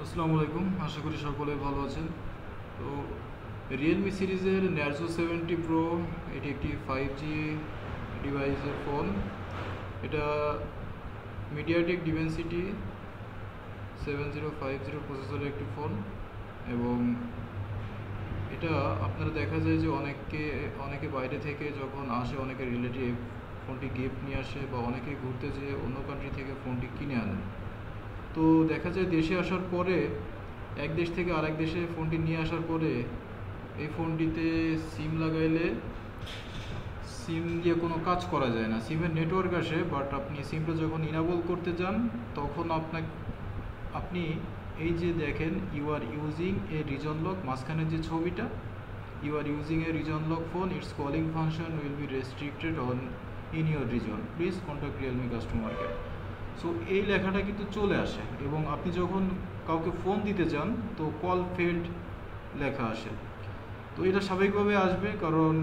আসসালামু আলাইকুম, আশা করি সকলে ভালো আছেন। তো রিয়েলমি সিরিজের ন্যারজো 70 প্রো, এটি একটি 5G ডিভাইসের ফোন। এটা মিডিয়াটেক ডিমেনসিটি 7050 প্রসেসরের একটি ফোন। এবং এটা আপনারা দেখা যায় যে অনেকে বাইরে থেকে যখন আসে, অনেকে রিলেটিভ ফোনটি গিফট নিয়ে আসে, বা অনেকে ঘুরতে যেয়ে অন্য কান্ট্রি থেকে ফোনটি কিনে আনে। তো দেখা যায় দেশে আসার পরে, এক দেশ থেকে আরেক দেশে ফোনটি নিয়ে আসার পরে এই ফোনটিতে সিম লাগাইলে সিম দিয়ে কোনো কাজ করা যায় না। সিমের নেটওয়ার্ক আসে, বাট আপনি সিমটা যখন ইনাবল করতে যান তখন আপনি এই যে দেখেন, you are using a region lock, মাঝখানে যে ছবিটা, you are using a region lock phone, its calling function will be restricted on in your region, please contact Realme customer care. So এই লেখাটা কিন্তু চলে আসে, এবং আপনি যখন কাউকে ফোন দিতে চান তো কল ফেল্ড লেখা আসে। তো এটা স্বাভাবিকভাবে আসবে, কারণ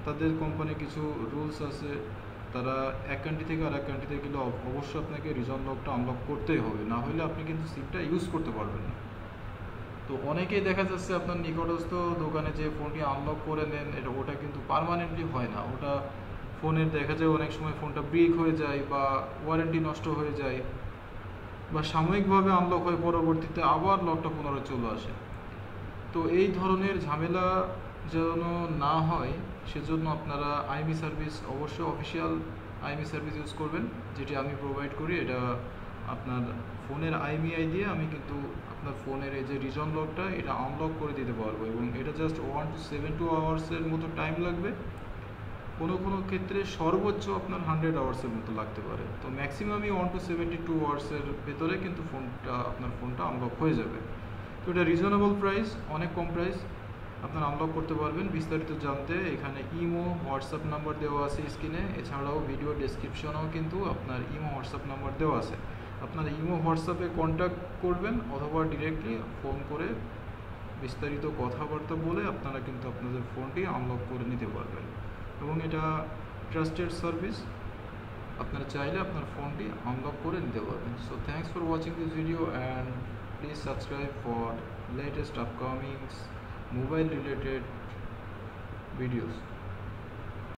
তাদের কোম্পানির কিছু রুলস আছে। তারা এক কান্ট্রি থেকে আরেক কান্ট্রিতে গেলে অবশ্যই আপনাকে রিজন লকটা আনলক করতেই হবে, না হলে আপনি কিন্তু সিমটা ইউজ করতে পারবেন না। তো অনেকেই দেখা যাচ্ছে আপনার নিকটস্থ দোকানে যে ফোনটি আনলক করে নেন, ওটা কিন্তু পার্মানেন্টলি হয় না। ওটা ফোনের দেখা যায় অনেক সময় ফোনটা ব্রেক হয়ে যায়, বা ওয়ারেন্টি নষ্ট হয়ে যায়, বা সাময়িকভাবে আনলক হয়ে পরবর্তীতে আবার লকটা পুনরায় চলে আসে। তো এই ধরনের ঝামেলা যেন না হয়, সেজন্য আপনারা আইএমই সার্ভিস, অবশ্যই অফিসিয়াল আইএমই সার্ভিস ইউজ করবেন, যেটি আমি প্রোভাইড করি। এটা আপনার ফোনের আইএমইআই দিয়ে আমি কিন্তু আপনার ফোনের এই যে রিজন লকটা, এটা আনলক করে দিতে পারবো, এবং এটা জাস্ট 1 to 7 আওয়ার্সের মতো টাইম লাগবে। কোনো কোনো ক্ষেত্রে সর্বোচ্চ আপনার 100 আওয়ার্সের মতো লাগতে পারে। তো ম্যাক্সিমামই 1 to 72 আওয়ার্সের ভেতরে কিন্তু আপনার ফোনটা আনলক হয়ে যাবে। তো এটা রিজনেবল প্রাইস, অনেক কম প্রাইস, আপনারা আনলক করতে পারবেন। বিস্তারিত জানতে এখানে ইমো হোয়াটসঅ্যাপ নাম্বার দেওয়া আছে স্ক্রিনে, এছাড়াও ভিডিও ডেসক্রিপশনেও কিন্তু আপনার ইমো হোয়াটসঅ্যাপ নাম্বার দেওয়া আছে। আপনারা ইমো হোয়াটসঅ্যাপে কন্ট্যাক্ট করবেন, অথবা ডিরেক্টলি ফোন করে বিস্তারিত কথাবার্তা বলে আপনারা কিন্তু আপনাদের ফোনটি আনলক করে নিতে পারবেন, এবং এটা ট্রাস্টেড সার্ভিস। আপনারা চাইলে আপনার ফোনটি আনলক করে নিতে পারবেন। So thanks for watching this video, and please subscribe for latest upcoming mobile related videos.